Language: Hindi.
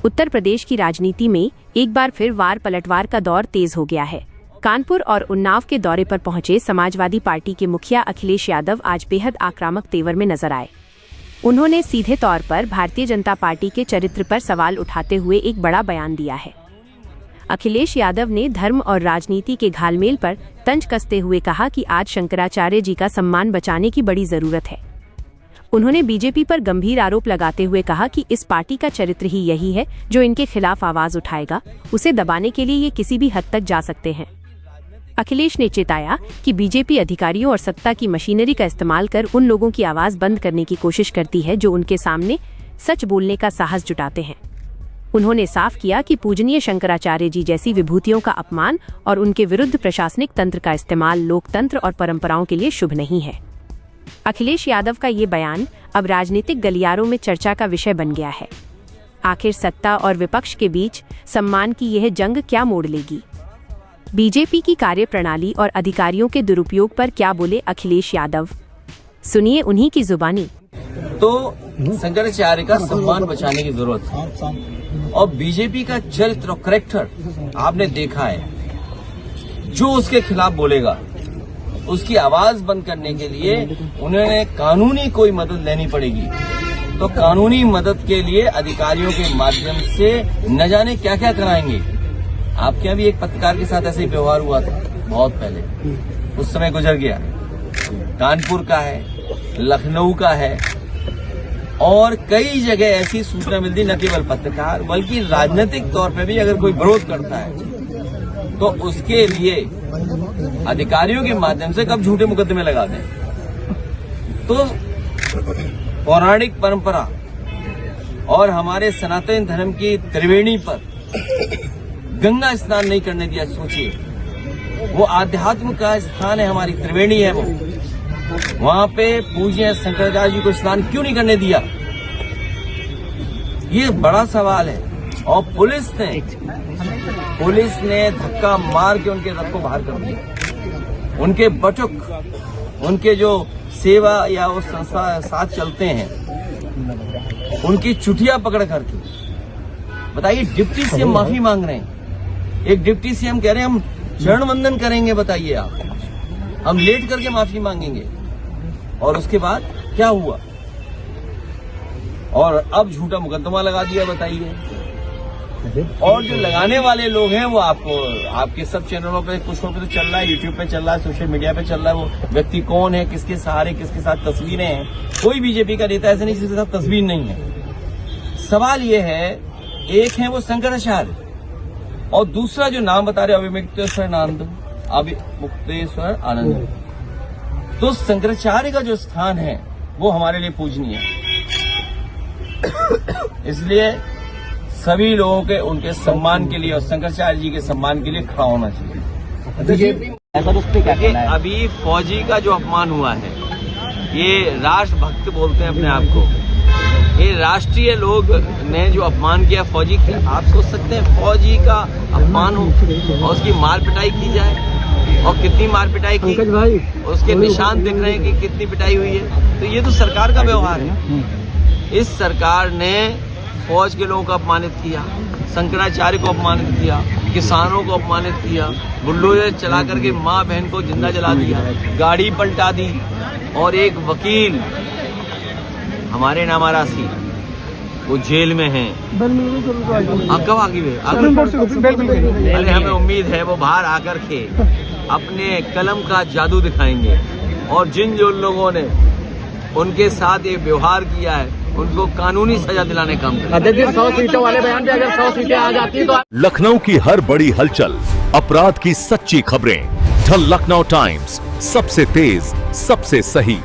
उत्तर प्रदेश की राजनीति में एक बार फिर वार पलटवार का दौर तेज हो गया है। कानपुर और उन्नाव के दौरे पर पहुंचे समाजवादी पार्टी के मुखिया अखिलेश यादव आज बेहद आक्रामक तेवर में नजर आए। उन्होंने सीधे तौर पर भारतीय जनता पार्टी के चरित्र पर सवाल उठाते हुए एक बड़ा बयान दिया है। अखिलेश यादव ने धर्म और राजनीति के घालमेल पर तंज कसते हुए कहा कि आज शंकराचार्य जी का सम्मान बचाने की बड़ी जरूरत है। उन्होंने बीजेपी पर गंभीर आरोप लगाते हुए कहा कि इस पार्टी का चरित्र ही यही है जो इनके खिलाफ आवाज उठाएगा, उसे दबाने के लिए ये किसी भी हद तक जा सकते हैं। अखिलेश ने चेताया कि बीजेपी अधिकारियों और सत्ता की मशीनरी का इस्तेमाल कर उन लोगों की आवाज बंद करने की कोशिश करती है जो उनके सामने सच बोलने का साहस जुटाते हैं। उन्होंने साफ किया कि पूजनीय शंकराचार्य जी जैसी विभूतियों का अपमान और उनके विरुद्ध प्रशासनिक तंत्र का इस्तेमाल लोकतंत्र और परंपराओं के लिए शुभ नहीं है। अखिलेश यादव का ये बयान अब राजनीतिक गलियारों में चर्चा का विषय बन गया है। आखिर सत्ता और विपक्ष के बीच सम्मान की यह जंग क्या मोड़ लेगी? बीजेपी की कार्यप्रणाली और अधिकारियों के दुरुपयोग पर क्या बोले अखिलेश यादव? सुनिए उन्हीं की जुबानी। तो शंकराचार्य का सम्मान बचाने की जरूरत है और बीजेपी का चरित्र और करैक्टर आपने देखा है। जो उसके खिलाफ बोलेगा उसकी आवाज बंद करने के लिए उन्हें कानूनी कोई मदद लेनी पड़ेगी। तो कानूनी मदद के लिए अधिकारियों के माध्यम से न जाने क्या क्या कराएंगे। आपके यहाँ भी एक पत्रकार के साथ ऐसे ही व्यवहार हुआ था बहुत पहले, उस समय गुजर गया। कानपुर का है, लखनऊ का है और कई जगह ऐसी सूचना मिलती, न केवल पत्रकार बल्कि राजनीतिक तौर पे भी अगर कोई विरोध करता है तो उसके लिए अधिकारियों के माध्यम से कब झूठे मुकदमे लगा दें। तो पौराणिक परंपरा और हमारे सनातन धर्म की त्रिवेणी पर गंगा स्नान नहीं करने दिया। सोचिए, वो आध्यात्म का स्थान है, हमारी त्रिवेणी है, वो वहां पे पूज्य शंकराचार्य जी को स्नान क्यों नहीं करने दिया? ये बड़ा सवाल है। और पुलिस ने धक्का मार के उनके रथ को बाहर कर दिया। उनके बटुक, उनके जो सेवा या वो संस्था साथ चलते हैं, उनकी चुटिया पकड़ करके, बताइए, डिप्टी सीएम माफी मांग रहे हैं। एक डिप्टी सीएम कह रहे हैं हम चरण वंदन करेंगे। बताइए आप, हम लेट करके माफी मांगेंगे। और उसके बाद क्या हुआ? और अब झूठा मुकदमा लगा दिया। बताइए। और जो लगाने वाले लोग हैं वो आपको आपके सब चैनलों पे, कुछ पे तो चल रहा है, यूट्यूब पे चल रहा है, सोशल मीडिया पे चल रहा है। वो व्यक्ति कौन है, किसके सहारे, किसके साथ तस्वीरें हैं? कोई बीजेपी का नेता ऐसा नहीं जिसके साथ तस्वीर नहीं है। सवाल ये है, एक है वो शंकराचार्य और दूसरा जो नाम बता रहे अविमुक्तेश्वर आनंद। तो शंकराचार्य का जो स्थान है वो हमारे लिए पूजनीय है। इसलिए सभी लोगों के उनके सम्मान के लिए और शंकराचार्य जी के सम्मान के लिए खड़ा होना चाहिए। अभी फौजी का जो अपमान हुआ है, ये राष्ट्रभक्त बोलते हैं अपने आप को, ये राष्ट्रीय लोग ने जो अपमान किया फौजी का, आप सोच सकते हैं फौजी का अपमान हो और उसकी मार पिटाई की जाए? और कितनी मार पिटाई की, उसके निशान दिख रहे हैं कि कितनी पिटाई हुई है। तो ये तो सरकार का व्यवहार है। इस सरकार ने फौज के लोगों को अपमानित किया, शंकराचार्य को अपमानित किया, किसानों को अपमानित किया, बुलडोजर चला करके माँ बहन को जिंदा जला दिया, गाड़ी पलटा दी। और एक वकील हमारे नामारासी, वो जेल में हैं। अब कब आगे हुए? अरे हमें उम्मीद है वो बाहर आकर के अपने कलम का जादू दिखाएंगे और जिन जो लोगों ने उनके साथ ये व्यवहार किया है उनको कानूनी सजा दिलाने काम करें। 100 सीटों वाले बयान पे अगर 100 सीटें आ जाती तो लखनऊ की हर बड़ी हलचल, अपराध की सच्ची खबरें, द लखनऊ टाइम्स, सबसे तेज, सबसे सही।